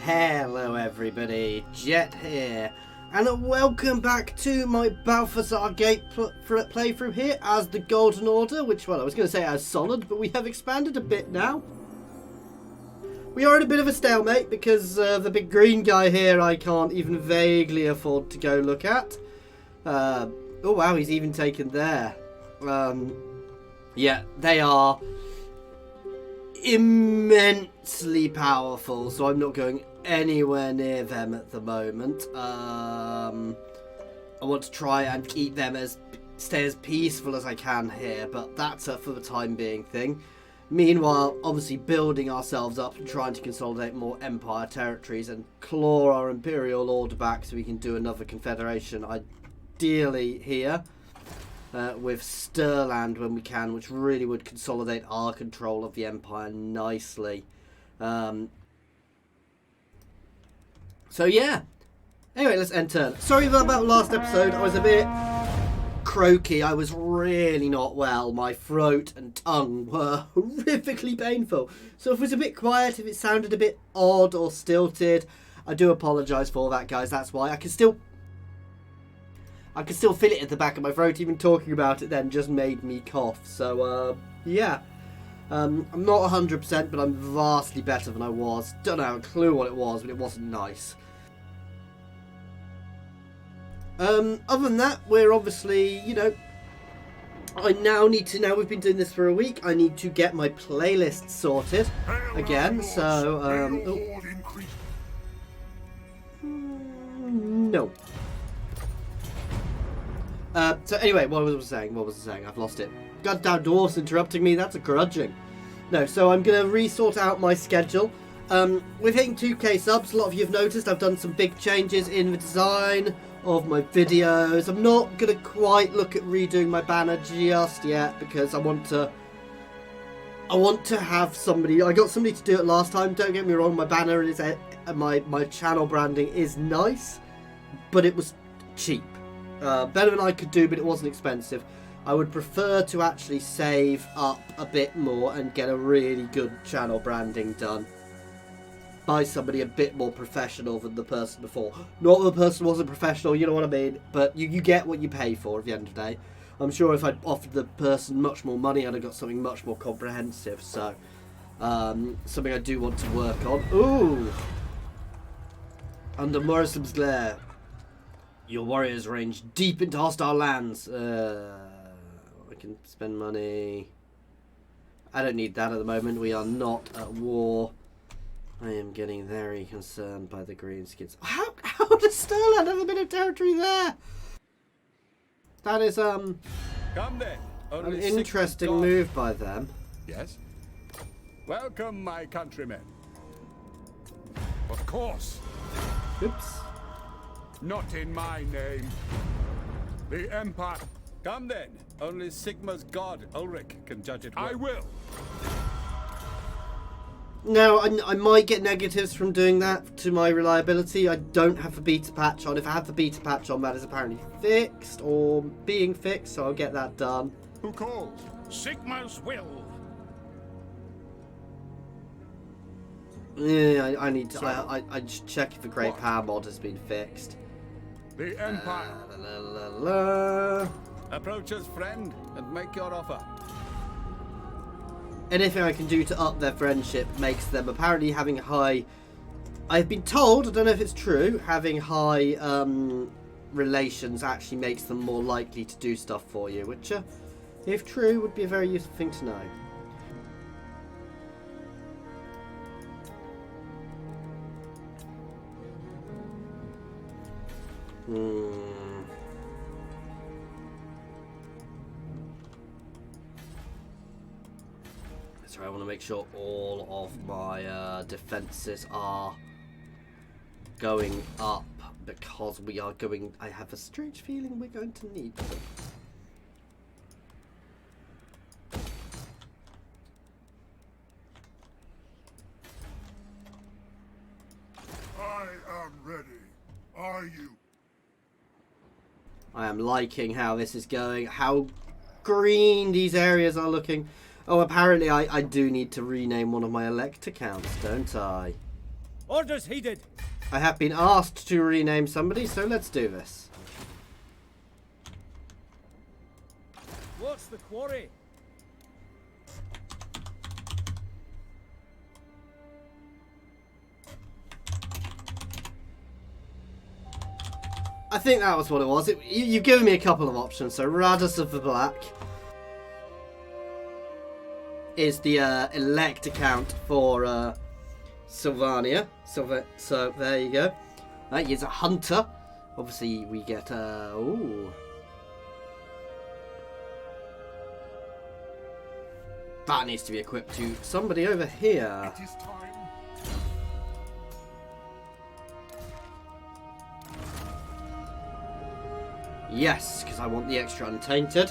Hello everybody, Jet here, and welcome back to my Balthasar Gelt playthrough here as the Golden Order, which, well, I was going to say as Solland, but we have expanded a bit now. We are in a bit of a stalemate because the big green guy here I can't even vaguely afford to go look at. Oh wow, he's even taken there. Yeah, they are immensely powerful, so I'm not going anywhere near them at the moment. I want to try and keep them stay as peaceful as I can here, but that's a for the time being thing. Meanwhile, obviously building ourselves up and trying to consolidate more Empire territories and claw our Imperial Order back so we can do another Confederation, ideally here. With Solland when we can, which really would consolidate our control of the Empire nicely. So yeah. Anyway, let's end turn. Sorry about last episode. I was a bit croaky. I was really not well. My throat and tongue were horrifically painful. So if it was a bit quiet, if it sounded a bit odd or stilted, I do apologise for that, guys. That's why. I can still feel it at the back of my throat. Even talking about it then just made me cough. So, yeah. I'm not 100%, but I'm vastly better than I was. Don't have a clue what it was, but it wasn't nice. Other than that, we're obviously, you know, I now need to, now we've been doing this for a week, I need to get my playlist sorted again. So, no. So anyway, what was I saying? I've lost it. Goddamn dwarfs interrupting me, that's a grudging. No, so I'm going to re-sort out my schedule. We're hitting 2k subs. A lot of you have noticed I've done some big changes in the design of my videos. I'm not going to quite look at redoing my banner just yet because I want to have somebody. I got somebody to do it last time. Don't get me wrong, my banner is my channel branding is nice, but it was cheap. Better than I could do, but it wasn't expensive. I would prefer to actually save up a bit more and get a really good channel branding done by somebody a bit more professional than the person before. Not that the person wasn't professional, you know what I mean, but you get what you pay for at the end of the day. I'm sure if I'd offered the person much more money, I'd have got something much more comprehensive. So, something I do want to work on. Ooh! Under Morrison's glare. Your warriors range deep into hostile lands. I can spend money. I don't need that at the moment. We are not at war. I am getting very concerned by the Greenskins. How does Solland have a bit of territory there? That is Come then. An interesting move by them. Yes. Welcome, my countrymen. Of course. Oops. Not in my name. The Empire. Come then. Only Sigma's god, Ulrich, can judge it well. I will. Now, I might get negatives from doing that to my reliability. I don't have the beta patch on. If I have the beta patch on, that is apparently fixed or being fixed, so I'll get that done. Who calls? Sigma's will. Yeah, I need to. I just check if the Great Power mod has been fixed. The Empire. Approach us, friend, and make your offer. Anything I can do to up their friendship makes them apparently having high. I've been told, I don't know if it's true, having high relations actually makes them more likely to do stuff for you, which, if true, would be a very useful thing to know. So I want to make sure all of my defenses are going up because we are going. I have a strange feeling we're going to need them. I am ready. Are you? I am liking how this is going. How green these areas are looking. Oh, apparently I do need to rename one of my elect accounts, don't I? Orders heeded. I have been asked to rename somebody, so let's do this. What's the quarry? I think that was what it was. You've given me a couple of options. So Radus of the Black is the elect account for Sylvania. So there you go. He's a hunter. Obviously we get ooh. That needs to be equipped to somebody over here. It is time. Yes, because I want the extra untainted.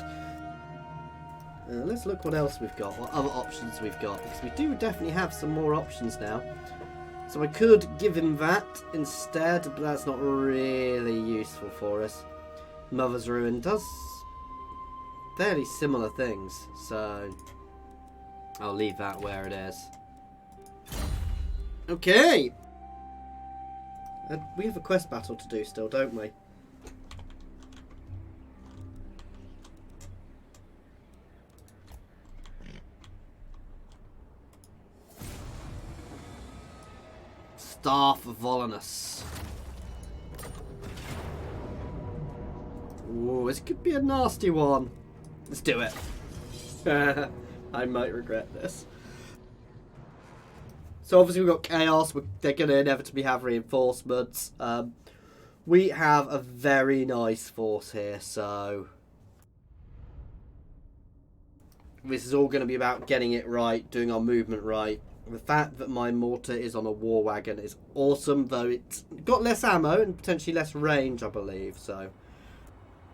Let's look what else we've got, what other options we've got, because we do definitely have some more options now. So I could give him that instead, but that's not really useful for us. Mother's Ruin does fairly similar things, so I'll leave that where it is. Okay! We have a quest battle to do still, don't we? Staff of Volanus. Ooh, this could be a nasty one. Let's do it. I might regret this. So obviously we've got Chaos. They're going to inevitably have reinforcements. We have a very nice force here, so this is all going to be about getting it right, doing our movement right. The fact that my mortar is on a war wagon is awesome, though it's got less ammo and potentially less range, I believe, so.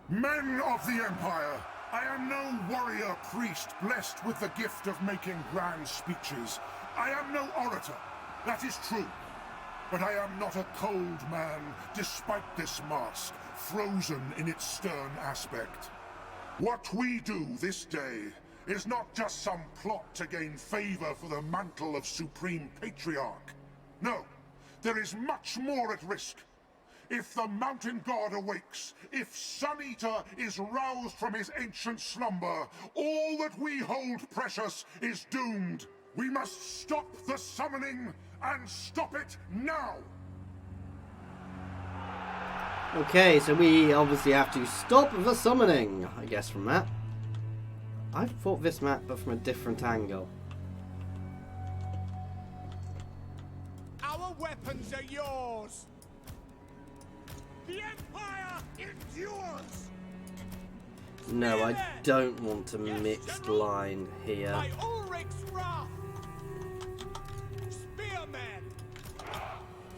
Men of the Empire, I am no warrior priest blessed with the gift of making grand speeches. I am no orator, that is true. But I am not a cold man, despite this mask, frozen in its stern aspect. What we do this day is not just some plot to gain favor for the mantle of Supreme Patriarch. No, there is much more at risk. If the Mountain God awakes, if Sun Eater is roused from his ancient slumber, all that we hold precious is doomed. We must stop the summoning, and stop it now! Okay, so we obviously have to stop the summoning, I guess, from that. I've fought this map, but from a different angle. Our weapons are yours! The Empire endures! No, I don't want a mixed line here. By Ulrich's wrath! Spearmen!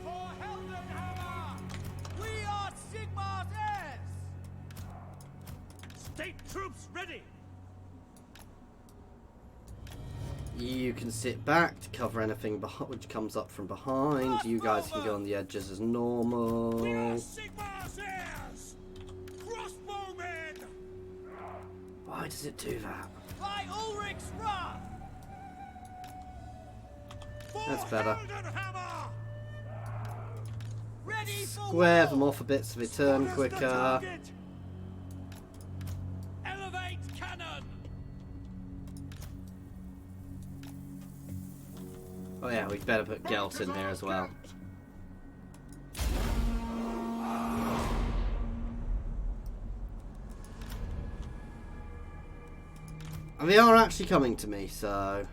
For Heldenhammer! We are Sigmar's heirs! State troops ready! You can sit back to cover anything which comes up from behind. You guys can go on the edges as normal. We are Sigmar's heirs! Crossbowmen! Why does it do that? By Ulrich's wrath! For That's better. Heldenhammer! Ready for Square war! them off a bit so they turn quicker. Elevate cannon! Oh yeah, we'd better put Gelt in here as well. And they are actually coming to me, so...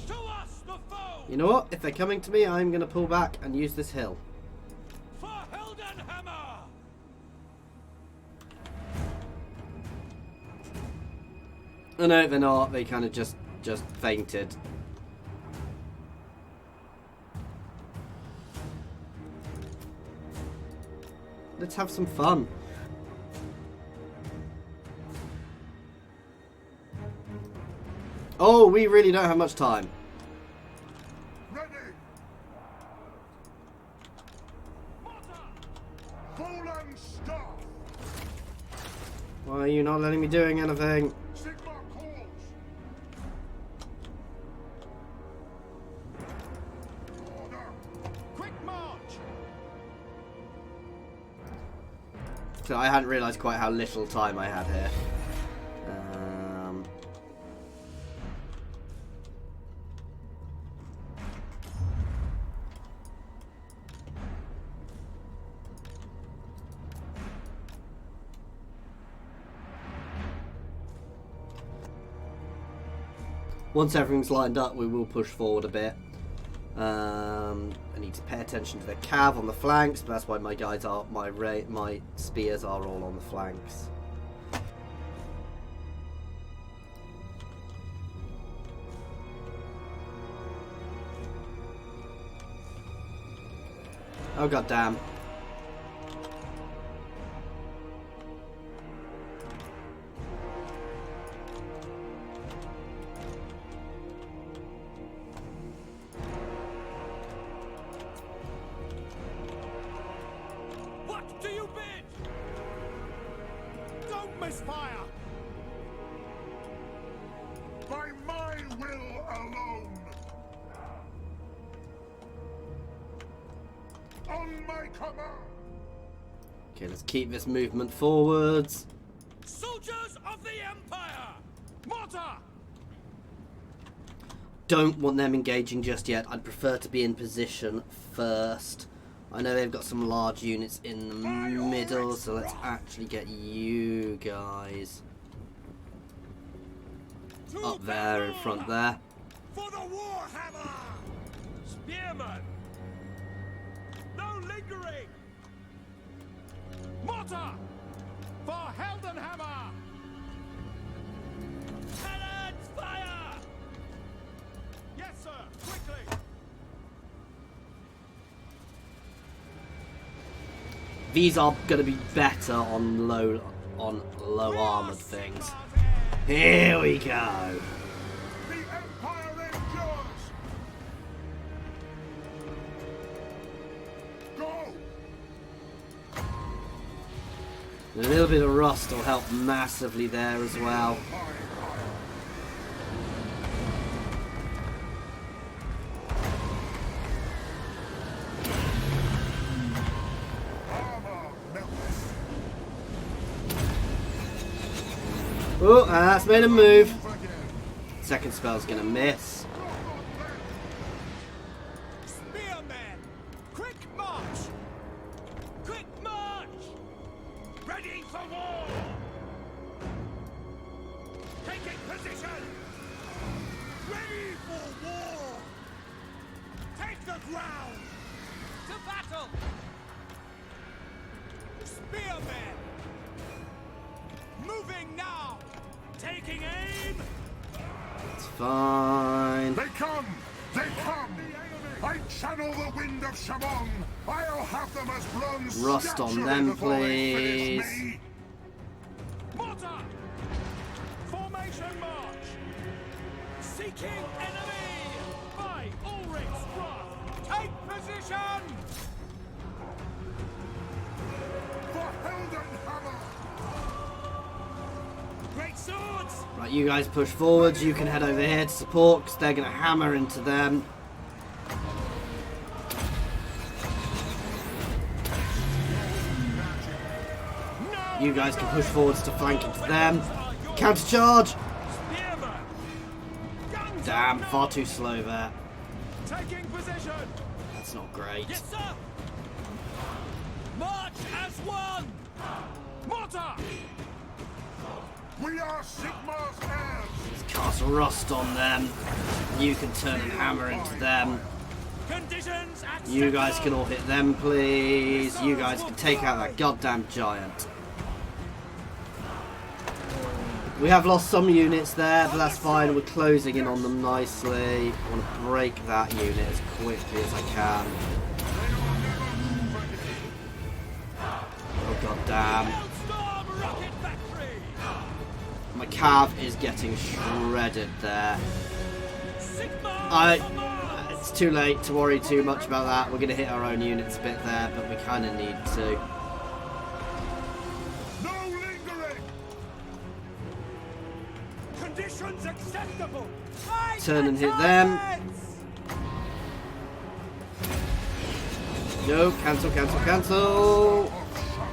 Show us the foe! You know what? If they're coming to me, I'm going to pull back and use this hill. For Heldenhammer! Oh no, they're not. They kind of just fainted. Let's have some fun. Oh, we really don't have much time. Ready! Solland staff! Why are you not letting me doing anything? Sigmar calls! So I hadn't realised quite how little time I had here. Once everything's lined up, we will push forward a bit. I need to pay attention to the cav on the flanks, but that's why my guys are my spears are all on the flanks. Oh god damn. What do you bid? Don't misfire! By my will alone. On my command. Okay, let's keep this movement forwards. Soldiers of the Empire! Mortar! Don't want them engaging just yet. I'd prefer to be in position first. I know they've got some large units in the middle, so let's actually get you guys up there in front there. For the Warhammer! Spearmen! No lingering! Mortar! For Heldenhammer! Cannons fire! Yes, sir! Quickly! These are going to be better on low armored things. Here we go. The Empire endures. Go. And a little bit of rust will help massively there as well. Oh, that's made a move. Second spell's gonna miss. Spearmen! Quick march! Quick march! Ready for war! Taking position! Ready for war! Take the ground! To battle! Spearmen! Moving now! Taking aim! It's fine. They come! They come! I channel the wind of Shamon! I'll have them as bronze Rust on them, before they please. finish me. Mortar! Formation march! Seeking enemy! By Ulrich's wrath! Take position! For Heldenhammer! Great swords! Right, you guys push forwards. You can head over here to support because they're going to hammer into them. You guys can push forwards to flank into them. Counter charge! Spearmen! Guns Damn, up far now! too slow there. Taking position! That's not great. Yes, sir! March as one! Mortar! We are Sigmar's heirs! Cast rust on them. You can turn and hammer into them. Conditions acceptable! You guys can all hit them, please. You guys can take out that goddamn giant. We have lost some units there, but that's fine. We're closing in on them nicely. I want to break that unit as quickly as I can. Oh goddamn. Hellstorm rocket factory! My cav is getting shredded there. Sigma! It's too late to worry too much about that. We're going to hit our own units a bit there, but we kind of need to. No lingering! Conditions acceptable! Turn and hit them. No, cancel, cancel, cancel.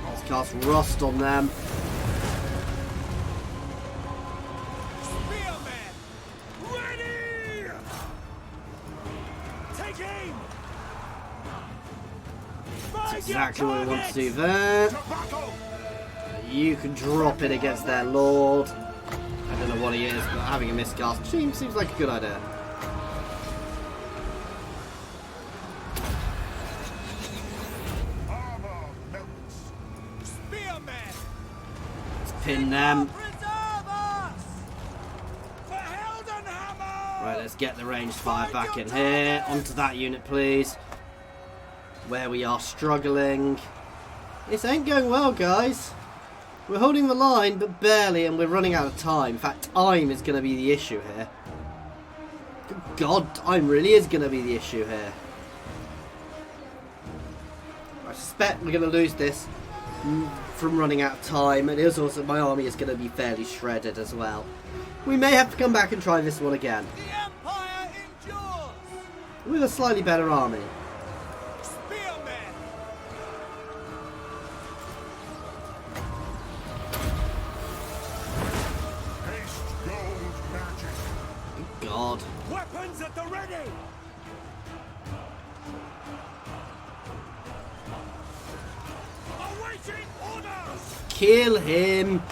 Let's cast Rust on them. Spearmen! Ready! Take aim! That's exactly what we want to do there. You can drop it against their lord. I don't know what he is, but having a miscast seems like a good idea. Armor melts. Spearmen! Let's pin them. Preserve us! For Heldenhammer! Right, let's get the ranged fire back in here. Onto that unit, please. Where we are struggling. This ain't going well, guys. We're holding the line, but barely, and we're running out of time. In fact, time is going to be the issue here. Good God, time really is going to be the issue here. I suspect we're going to lose this from running out of time, and it is also my army is going to be fairly shredded as well. We may have to come back and try this one again. The Empire endures! With a slightly better army. Spearmen! Haste gold magic. Good God. Weapons at the ready! Awaiting orders! Kill him.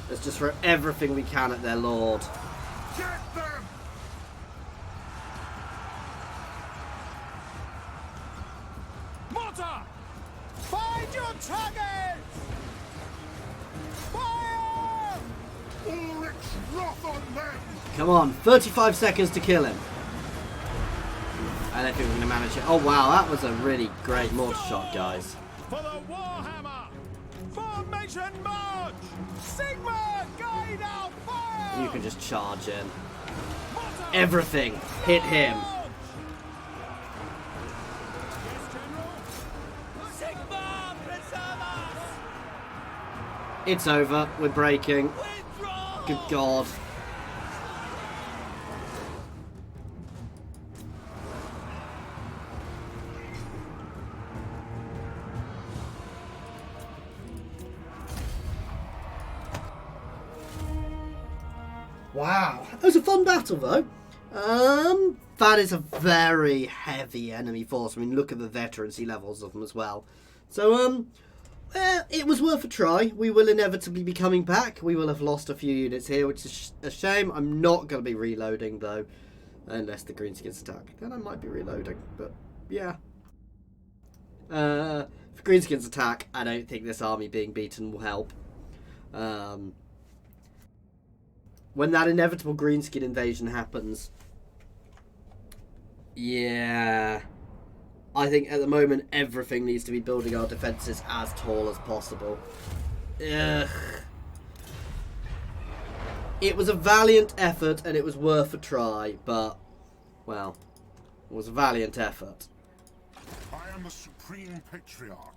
Let's just throw everything we can at their lord. Get them! Mortar! Find your targets! Fire! Ulrich's wrath on them! Come on, 35 seconds to kill him. I don't think we're going to manage it. Oh wow, that was a really great mortar shot, guys. For the Warhammer! Formation march! Sigma, guide our fire! You can just charge in. Mortar! Everything. Hit him. Yes, General. Sigma, preserve us! It's over. We're breaking. Withdraw! Good God. Wow, that was a fun battle though. That is a very heavy enemy force. I mean, look at the veterancy levels of them as well. So, it was worth a try. We will inevitably be coming back. We will have lost a few units here, which is a shame. I'm not going to be reloading though, unless the Greenskins attack. Then I might be reloading, but yeah. For Greenskins attack, I don't think this army being beaten will help. When that inevitable Greenskin invasion happens, yeah, I think at the moment everything needs to be building our defences as tall as possible. Ugh. It was a valiant effort and it was worth a try, but, well, it was a valiant effort. I am the Supreme Patriarch.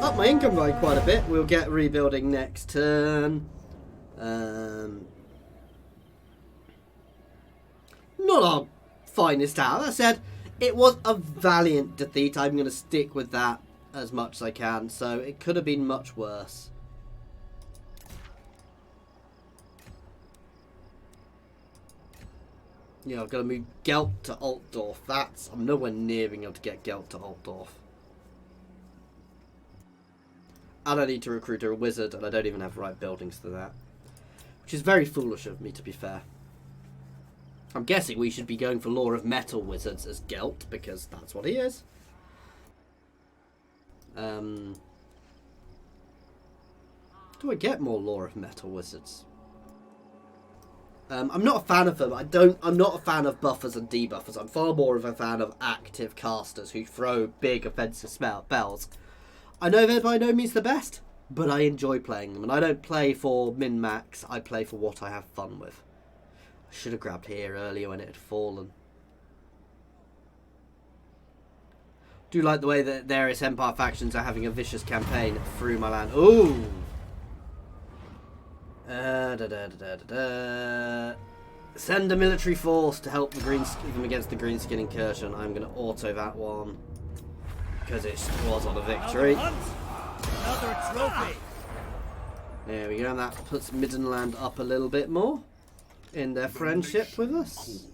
Up my income by quite a bit. We'll get rebuilding next turn. Not our finest hour. That said, it was a valiant defeat. I'm going to stick with that as much as I can. So it could have been much worse. Yeah, I've got to move Gelt to Altdorf. I'm nowhere near being able to get Gelt to Altdorf. I don't need to recruit a wizard, and I don't even have the right buildings for that. Which is very foolish of me, to be fair. I'm guessing we should be going for Law of Metal wizards as Gelt, because that's what he is. Do I get more Law of Metal wizards? I'm not a fan of them. I'm not a fan of buffers and debuffers. I'm far more of a fan of active casters who throw big offensive spells. I know they're by no means the best, but I enjoy playing them. And I don't play for min-max, I play for what I have fun with. I should have grabbed here earlier when it had fallen. Do like the way that various Empire factions are having a vicious campaign through my land. Ooh! Send a military force to help them against the Greenskin incursion. I'm going to auto that one because it was on a victory. Another trophy. There we go. And that puts Middenland up a little bit more in their friendship with us.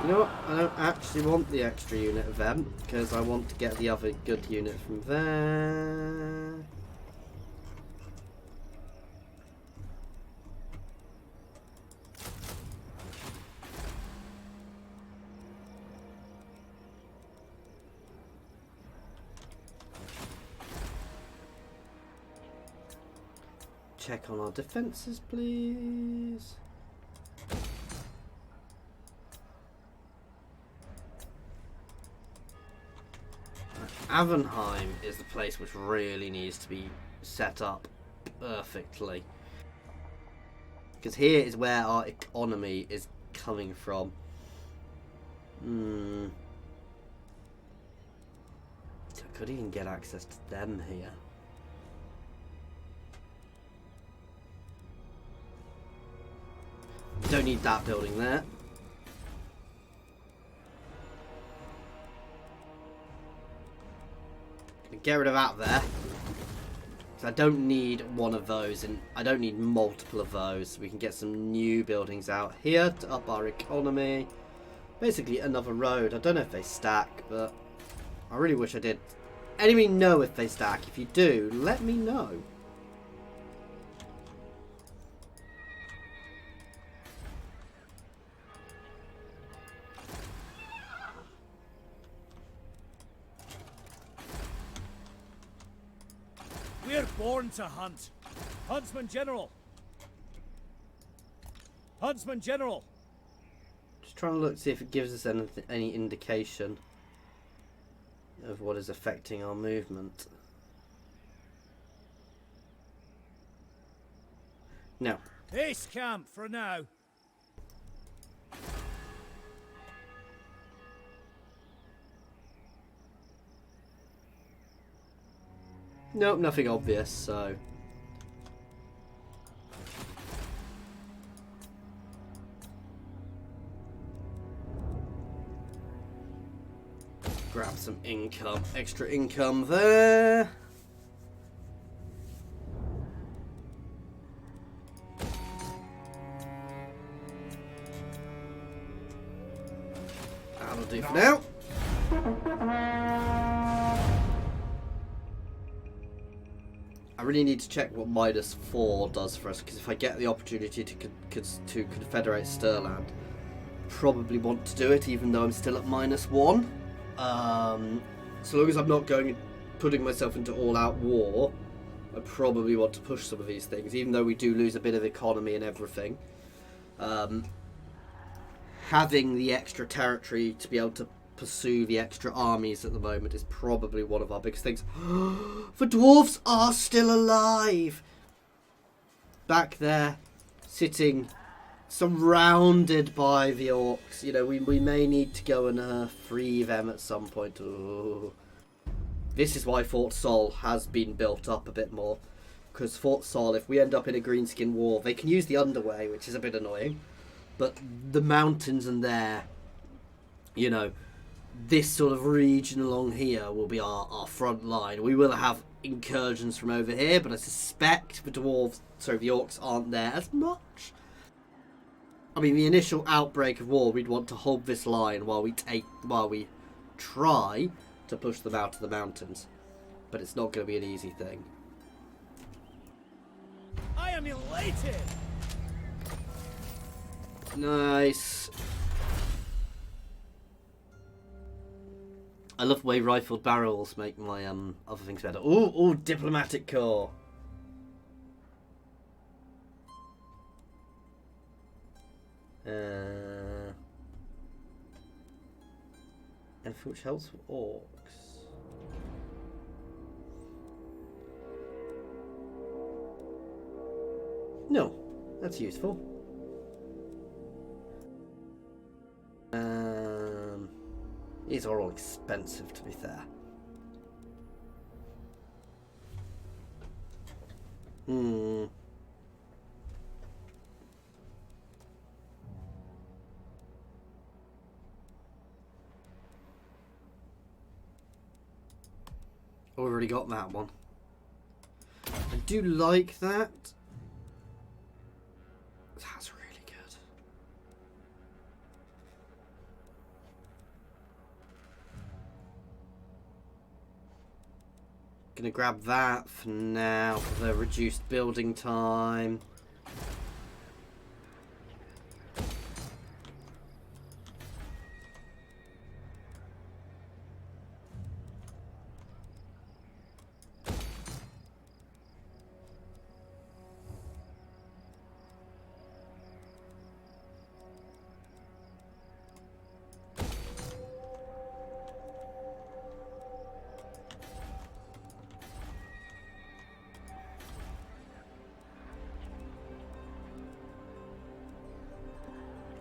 You know what? I don't actually want the extra unit of them because I want to get the other good unit from there. Check on our defences, please. Avenheim is the place which really needs to be set up perfectly. Because here is where our economy is coming from. So I could even get access to them here. Don't need that building there. Get rid of that there. So I don't need one of those, and I don't need multiple of those. We can get some new buildings out here to up our economy. Basically another road. I don't know if they stack, but I really wish I did. Anybody know if they stack? If you do, let me know. We're born to hunt. Huntsman General. Huntsman General. Just trying to look, see if it gives us any indication of what is affecting our movement. No. Base camp for now. Nope, nothing obvious, so... Grab some income, extra income there. That'll do for now. I really need to check what -4 does for us, because if I get the opportunity to confederate Stirland, probably want to do it, even though I'm still at -1. So long as I'm not putting myself into all-out war, I probably want to push some of these things, even though we do lose a bit of economy and everything. Having the extra territory to be able to pursue the extra armies at the moment is probably one of our biggest things. The dwarves are still alive! Back there, sitting, surrounded by the orcs. You know, we may need to go and free them at some point. Ooh. This is why Fort Sol has been built up a bit more. Because Fort Sol, if we end up in a Greenskin war, they can use the underway, which is a bit annoying. But the mountains and there, you know, this sort of region along here will be our front line. We will have incursions from over here, but I suspect the orcs aren't there as much. I mean, the initial outbreak of war, we'd want to hold this line while we try to push them out of the mountains. But it's not going to be an easy thing. I am elated. Nice. I love the way rifled barrels make my other things better. Ooh, diplomatic corps. Anything which helps with orcs. No, that's useful. These are all expensive, to be fair. Already got that one. I do like that. That's really good. Gonna grab that for now for the reduced building time.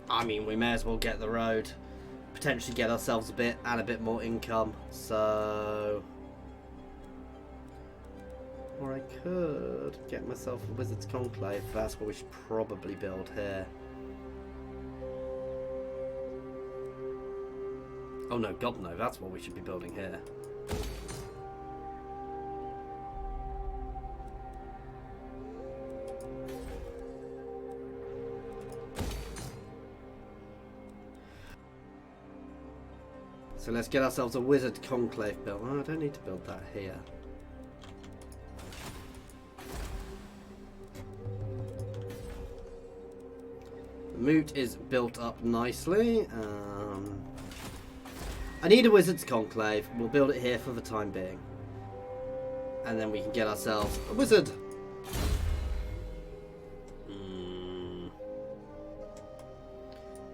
I mean, we may as well get the road, potentially get ourselves a bit more income. So, or I could get myself a Wizard's Conclave. That's what we should probably build here. Oh no, God no, that's what we should be building here. So let's get ourselves a Wizard Conclave built. Oh, I don't need to build that here. The moot is built up nicely. I need a Wizard's Conclave. We'll build it here for the time being. And then we can get ourselves a wizard.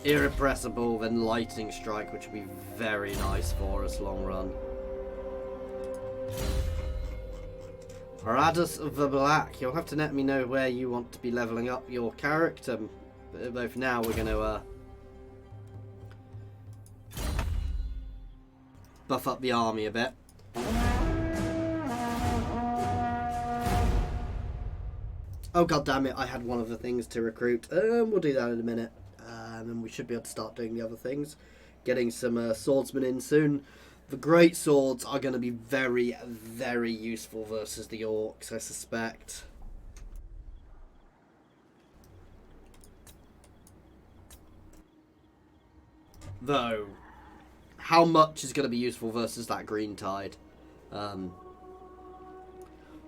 Irrepressible, then Lightning Strike, which would be very nice for us long run. Aradas the Black, you'll have to let me know where you want to be leveling up your character. Though for now we're going to buff up the army a bit. Oh god damn it, I had one of the things to recruit. We'll do that in a minute. And then we should be able to start doing the other things. Getting some swordsmen in soon. The great swords are going to be very, very useful versus the orcs, I suspect. Though, how much is going to be useful versus that green tide?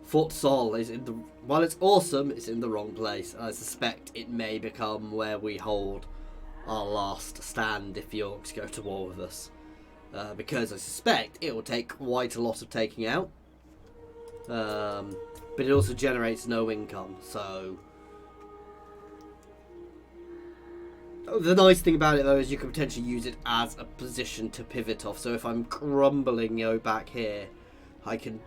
Fort Sol is in the... While it's awesome, it's in the wrong place. I suspect it may become where we hold our last stand if the orcs go to war with us. Because I suspect it will take quite a lot of taking out. But it also generates no income, so... The nice thing about it though is you can potentially use it as a position to pivot off. So if I'm crumbling back here, I can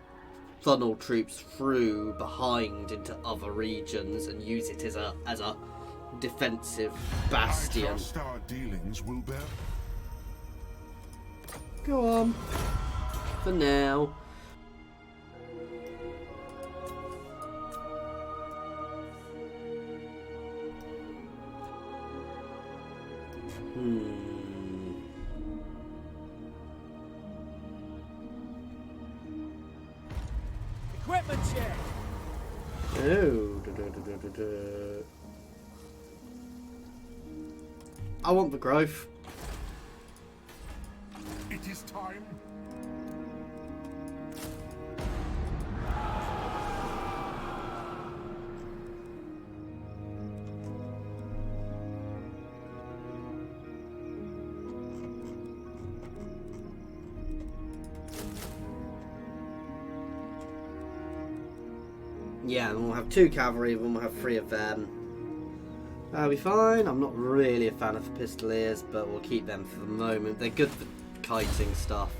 funnel troops through behind into other regions and use it as a defensive bastion. I trust our dealings will bear. Go on. For now. Equipment check. Oh. I want the growth. It is time. Yeah, and we'll have 2 cavalry, and we'll have 3 of them. That'll be fine. I'm not really a fan of the pistoliers, but we'll keep them for the moment. They're good for kiting stuff.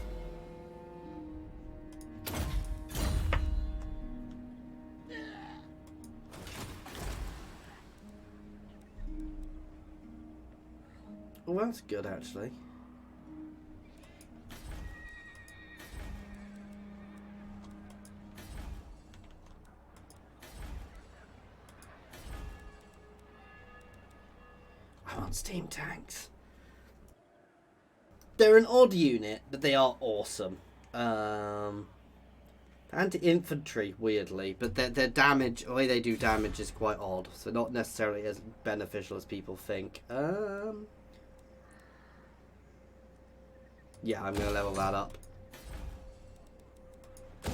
Oh, that's good actually. Come on, steam tanks. They're an odd unit, but they are awesome. Anti-infantry, weirdly, but their damage, the way they do damage is quite odd, so not necessarily as beneficial as people think. Yeah, I'm going to level that up. I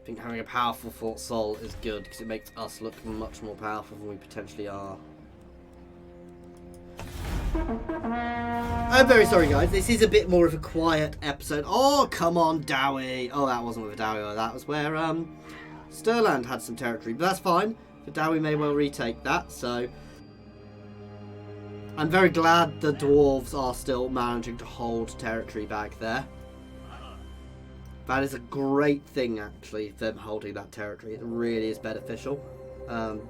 think having a powerful Fort Sol is good because it makes us look much more powerful than we potentially are. I'm very sorry, guys. This is a bit more of a quiet episode. Oh, come on, Dowie. Oh, that wasn't with Dowie. That was where Solland had some territory, but that's fine. But Dowie may well retake that, so I'm very glad the dwarves are still managing to hold territory back there. That is a great thing, actually, them holding that territory. It really is beneficial. So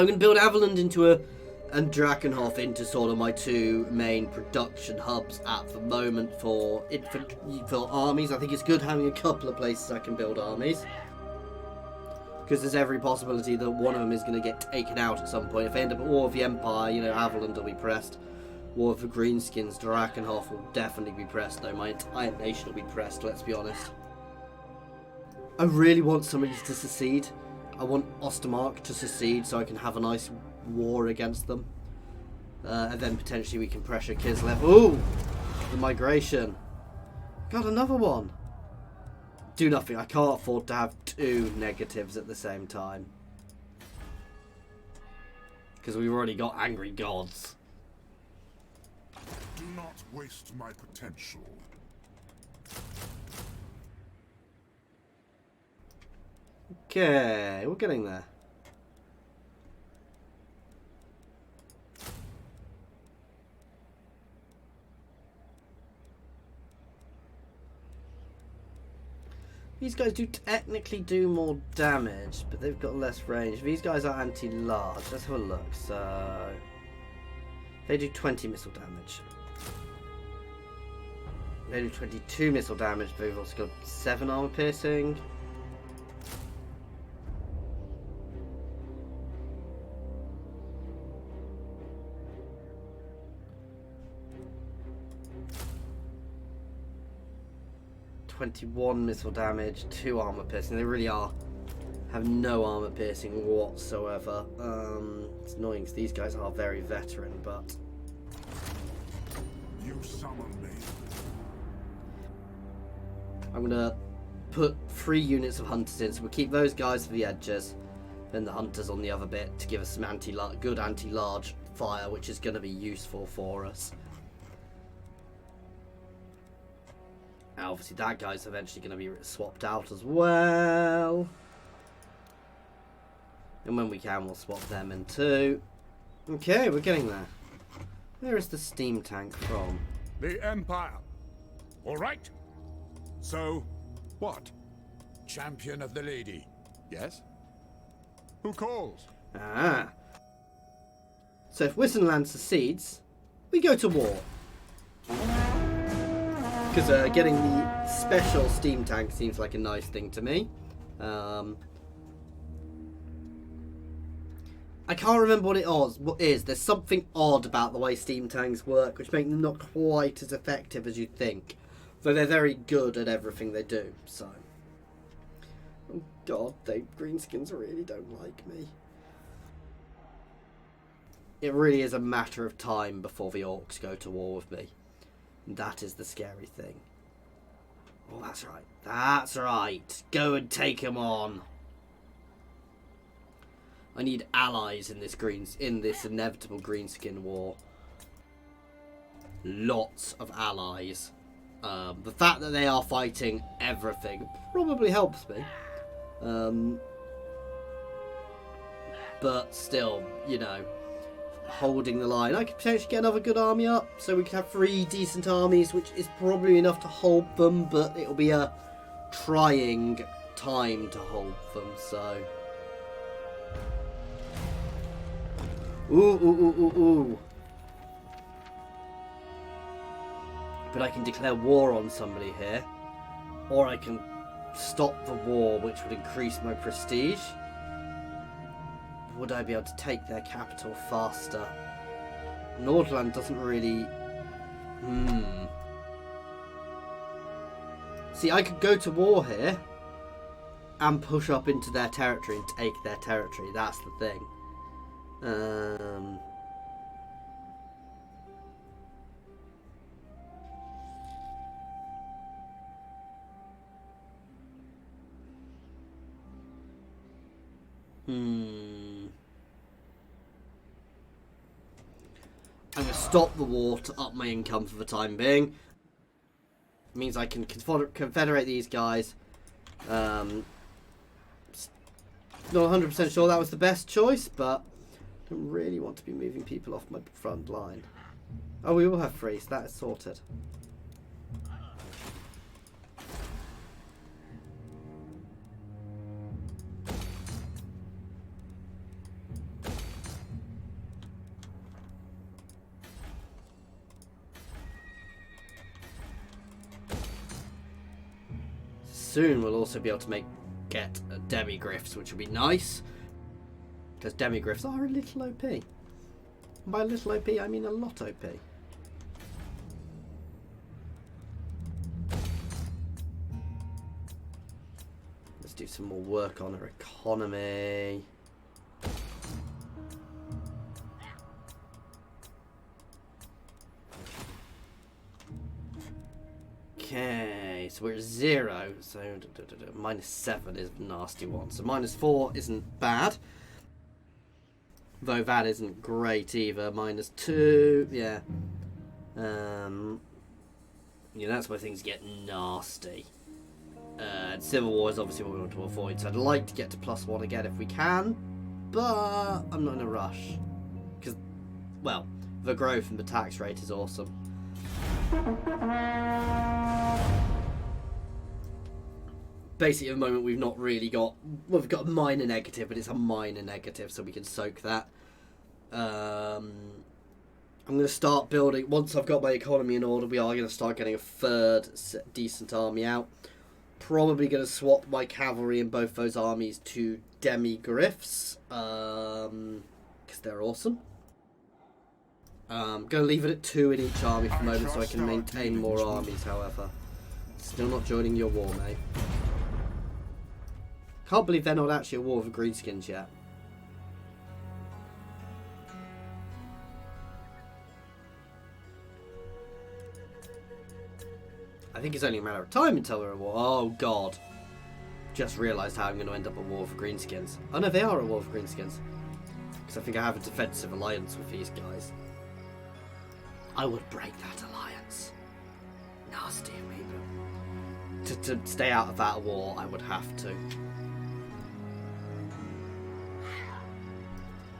I'm going to build Averland and Drakenhof into sort of my two main production hubs at the moment for armies. I think it's good having a couple of places I can build armies, because there's every possibility that one of them is going to get taken out at some point. If I end up at war with the Empire, you know, Averland will be pressed. War of the Greenskins, Drakenhof will definitely be pressed, though. My entire nation will be pressed, let's be honest. I really want somebody to secede. I want Ostermark to secede so I can have a nice war against them. And then potentially we can pressure Kislev. Ooh! The migration. Got another one. Do nothing. I can't afford to have two negatives at the same time. Because we've already got angry gods. Do not waste my potential. Okay, we're getting there. These guys do technically do more damage, but they've got less range. These guys are anti-large. Let's have a look. So they do 20 missile damage. They do 22 missile damage, but they've also got 7 armor piercing. .21 missile damage, 2 armor piercing. They really have no armor piercing whatsoever. It's annoying because these guys are very veteran, but You summon me. I'm gonna put 3 units of hunters in, so we'll keep those guys for the edges, then the hunters on the other bit to give us some good anti-large fire, which is going to be useful for us. Now, obviously that guy's eventually going to be swapped out as well, and when we can we'll swap them in too. Okay, we're getting there. Where is the steam tank from? The Empire. All right. So, what? Champion of the lady. Yes? Who calls? Ah. So if Wissenland secedes, we go to war. Because getting the special steam tank seems like a nice thing to me. I can't remember what it is. There's something odd about the way steam tanks work, which make them not quite as effective as you think. Though they're very good at everything they do, so. Oh god, they greenskins really don't like me. It really is a matter of time before the orcs go to war with me. And that is the scary thing. Oh, that's right. That's right. Go and take them on. I need allies in this inevitable greenskin war. Lots of allies. The fact that they are fighting everything probably helps me. But still, you know, holding the line. I could potentially get another good army up, so we could have 3 decent armies, which is probably enough to hold them, but it'll be a trying time to hold them, so. Ooh. But I can declare war on somebody here, or I can stop the war, which would increase my prestige. would I be able to take their capital faster? Nordland doesn't really... See, I could go to war here and push up into their territory and take their territory. That's the thing. I'm going to stop the war to up my income for the time being. It means I can confederate these guys. Not 100% sure that was the best choice, but I don't really want to be moving people off my front line. Oh, we will have free, so that is sorted. Soon we'll also be able to get demigriffs, which will be nice, because demigriffs are a little OP. And by a little OP, I mean a lot OP. Let's do some more work on our economy. Okay, so we're at 0, so -7 is a nasty one. So -4 isn't bad, though that isn't great either. -2, yeah. Yeah, that's where things get nasty. And Civil War is obviously what we want to avoid, so I'd like to get to +1 again if we can, but I'm not in a rush. Because, well, the growth and the tax rate is awesome. Basically, at the moment, we've not really got... Well, we've got a minor negative, but it's a minor negative, so we can soak that. I'm going to start building... Once I've got my economy in order, we are going to start getting a third decent army out. Probably going to swap my cavalry in both those armies to demigriffs, because they're awesome. I'm going to leave it at 2 in each army for the moment so I can maintain more armies, however. Still not joining your war, mate. Can't believe they're not actually at war with the Greenskins yet. I think it's only a matter of time until we're at war. Oh, God. Just realised how I'm going to end up at war with the Greenskins. Oh, no, they are at war with Greenskins. Because I think I have a defensive alliance with these guys. I would break that alliance. Nasty of me, but to stay out of that war, I would have to.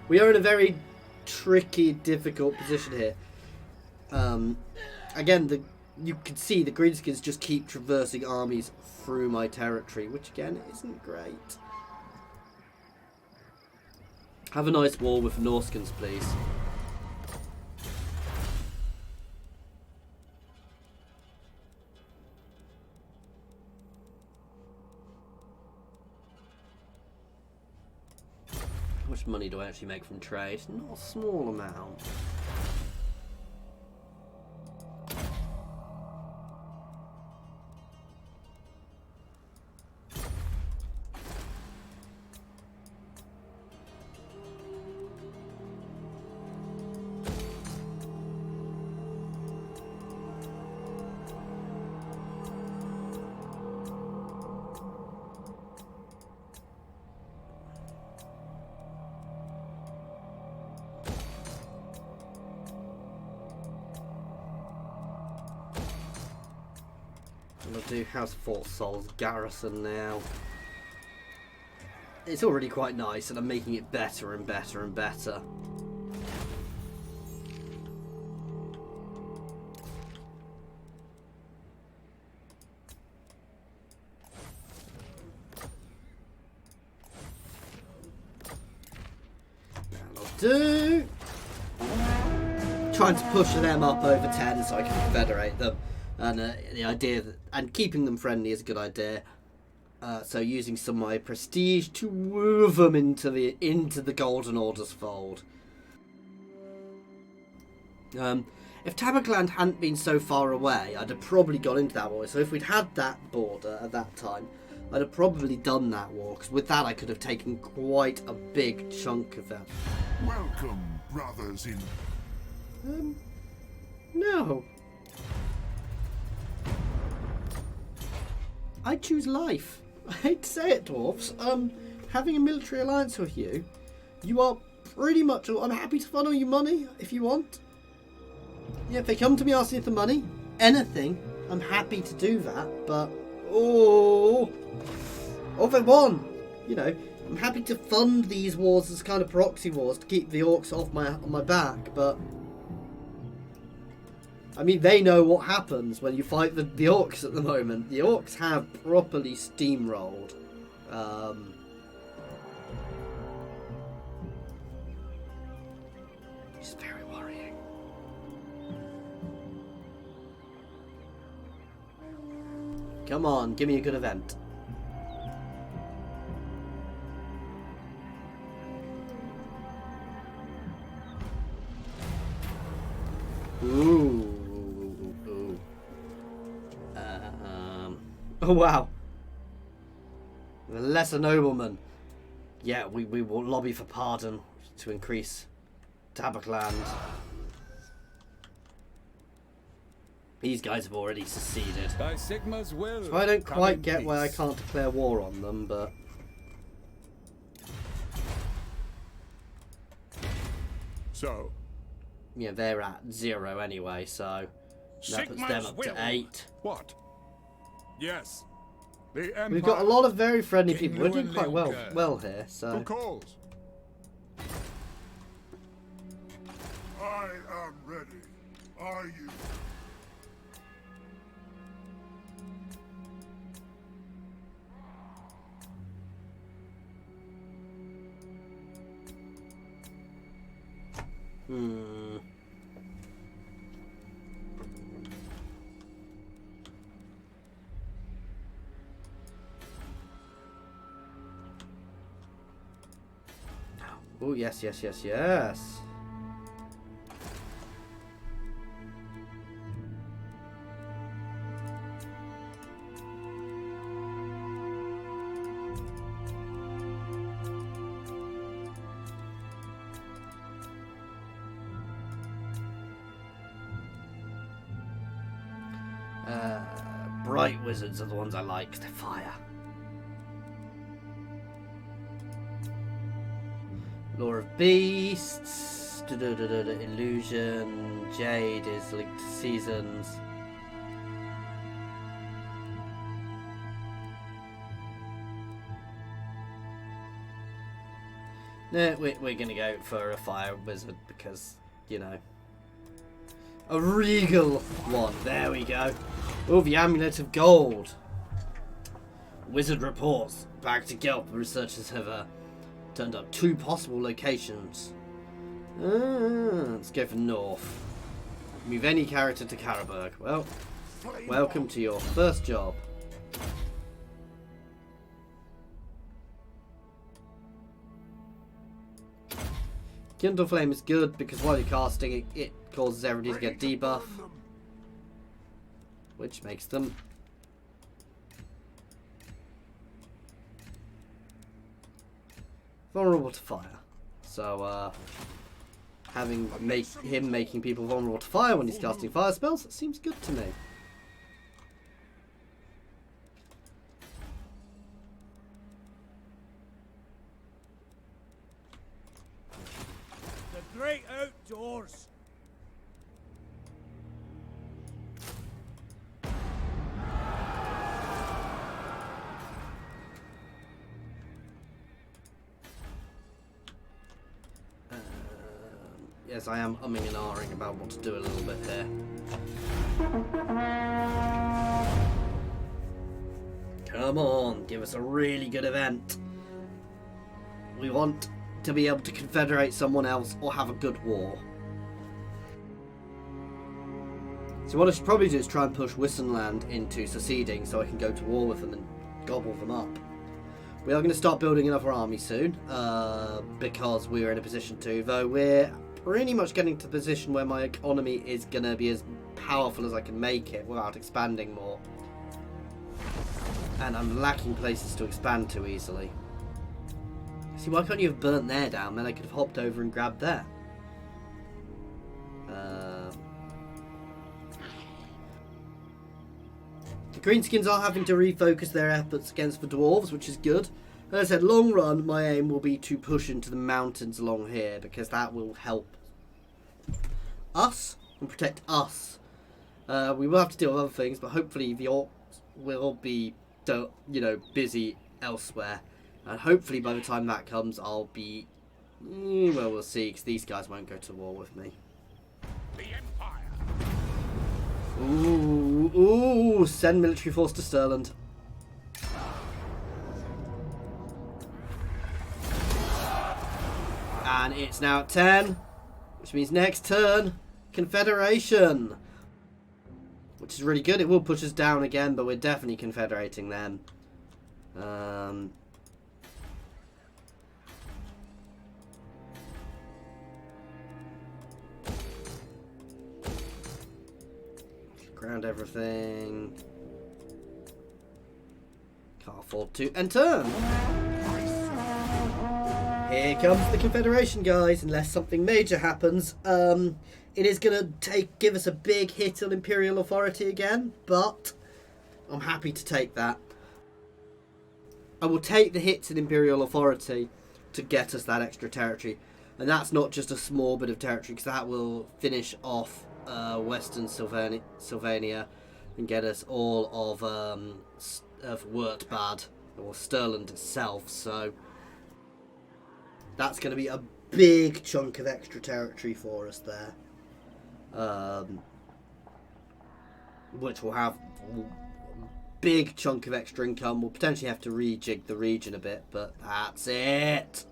We are in a very tricky, difficult position here. Again, you can see the Greenskins just keep traversing armies through my territory, which again isn't great. Have a nice war with Norskins, please. How much money do I actually make from trade? Not a small amount. I'll do House Fort Sol's garrison now. It's already quite nice, and I'm making it better and better and better. That'll do. Trying to push them up over 10 so I can confederate them. And the idea that, and keeping them friendly is a good idea. So using some of my prestige to woo them into the Golden Order's fold. If Tabakland hadn't been so far away, I'd have probably gone into that war. So if we'd had that border at that time, I'd have probably done that war. Because with that, I could have taken quite a big chunk of that. Welcome, brothers in... No. I choose life. I hate to say it, dwarves. Having a military alliance with you, you are pretty much... I'm happy to funnel you money if you want. Yeah, if they come to me asking for money, anything, I'm happy to do that, but... Oh, if I won, you know, I'm happy to fund these wars as kind of proxy wars to keep the orcs off my back, but... I mean, they know what happens when you fight the orcs at the moment. The orcs have properly steamrolled. It's very worrying. Come on, give me a good event. Ooh. Oh wow. The lesser nobleman. Yeah, we will lobby for pardon to increase Tabakland. These guys have already seceded. By Sigma's will. So I don't come quite in get why I peace. can't declare war on them, but... So, Yeah, they're at 0 anyway, so... That puts them up to 8. what? Yes. The Empire... We've got a lot of very friendly King people. We're doing Llewellyn quite Lincoln. well here, so... Who calls? I am ready. Are you? Oh, yes, yes, yes, yes. Bright wizards are the ones I like, 'cause they're fire. Law of Beasts, Illusion, Jade is linked to seasons. No, we're gonna go for a fire wizard because, you know. A regal one, there we go. Oh, the Amulet of Gold. Wizard reports. Back to Gelt, researchers have turned up 2 possible locations. Let's go for north. Move any character to Karaberg. Well, welcome to your first job. Kindle Flame is good because while you're casting it causes everybody to get debuff, which makes them vulnerable to fire. So having him making people vulnerable to fire when he's casting fire spells seems good to me. The great outdoors. Yes, I am umming and ahhing about what to do a little bit here. Come on, give us a really good event. We want to be able to confederate someone else or have a good war. So what I should probably do is try and push Wissenland into seceding so I can go to war with them and gobble them up. We are going to start building another army soon, because we're in a position to, though we're pretty much getting to the position where my economy is going to be as powerful as I can make it without expanding more. And I'm lacking places to expand to easily. See, why can't you have burnt there down? Then I could have hopped over and grabbed there. The Greenskins are having to refocus their efforts against the Dwarves, which is good. As I said, long run, my aim will be to push into the mountains along here, because that will help us and protect us. We will have to deal with other things, but hopefully the Orcs will be, busy elsewhere. And hopefully by the time that comes, I'll be... well, we'll see, because these guys won't go to war with me. The Empire. Ooh, send military force to Solland. And it's now at 10, which means next turn, Confederation. Which is really good. It will push us down again, but we're definitely confederating them. Ground everything. Can't afford to. And turn! Here comes the Confederation, guys. Unless something major happens. It is going to give us a big hit on Imperial authority again. But I'm happy to take that. I will take the hits in Imperial authority to get us that extra territory. And that's not just a small bit of territory, because that will finish off Western Sylvania and get us all of Wurtbad or Stirland itself. So that's going to be a big chunk of extra territory for us there, which will have a big chunk of extra income. We'll potentially have to rejig the region a bit, but that's it.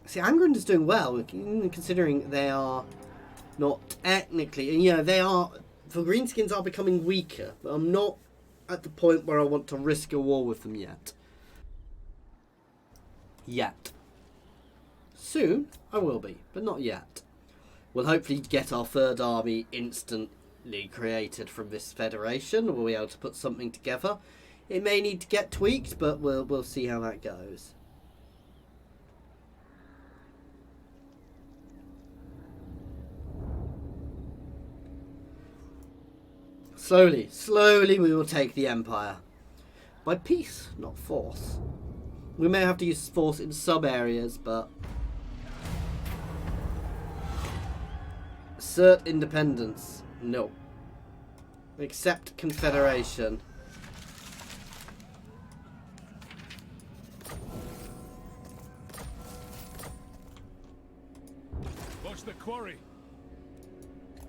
See, England is doing well, considering they are not technically, they are, the Greenskins are becoming weaker, but I'm not at the point where I want to risk a war with them yet. Soon, I will be, but not yet. We'll hopefully get our third army instantly created from this federation. We'll be able to put something together. It may need to get tweaked, but we'll see how that goes. Slowly we will take the Empire. By peace, not force. We may have to use force in some areas, but... Assert independence. No. Accept Confederation. Watch the quarry.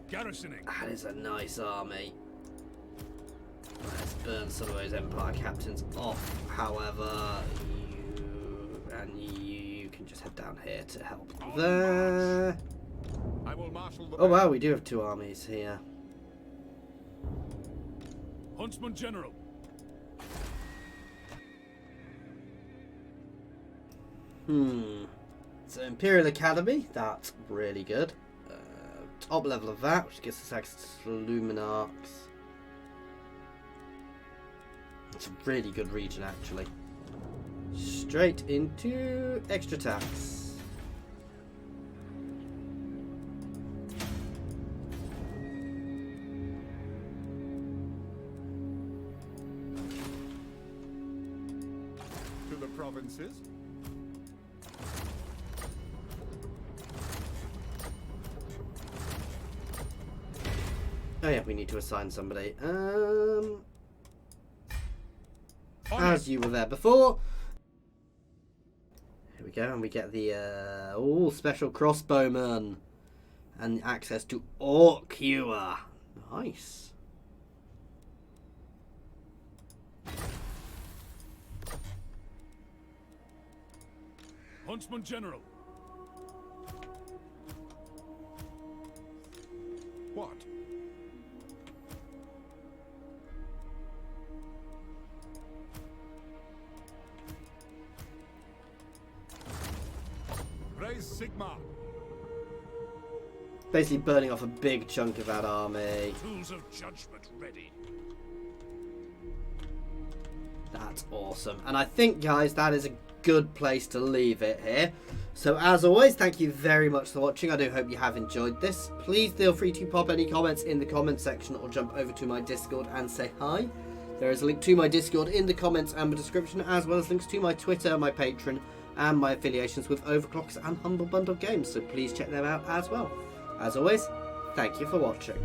Garrisoning. That is a nice army. Let's burn some of those Empire captains off. However, you can just head down here to help there. I will marshal the Oh wow, we do have two armies here. Huntsman General. So Imperial Academy, that's really good. Top level of that, which gets us access to Luminarchs. It's a really good region, actually. Straight into extra tax. to the provinces. Oh yeah, we need to assign somebody. As you were there before. Here we go, and we get the special crossbowman and access to Orc Hewer. Nice. Huntsman General. What? is Sigmar. Basically burning off a big chunk of that army. Tools of judgment ready. That's awesome. And I think, guys, that is a good place to leave it here. So as always, thank you very much for watching. I do hope you have enjoyed this. Please feel free to pop any comments in the comments section or jump over to my Discord and say hi. There is a link to my Discord in the comments and the description, as well as links to my Twitter, my Patreon, and my affiliations with Overclocks and Humble Bundle Games. So please check them out as well. As always, thank you for watching.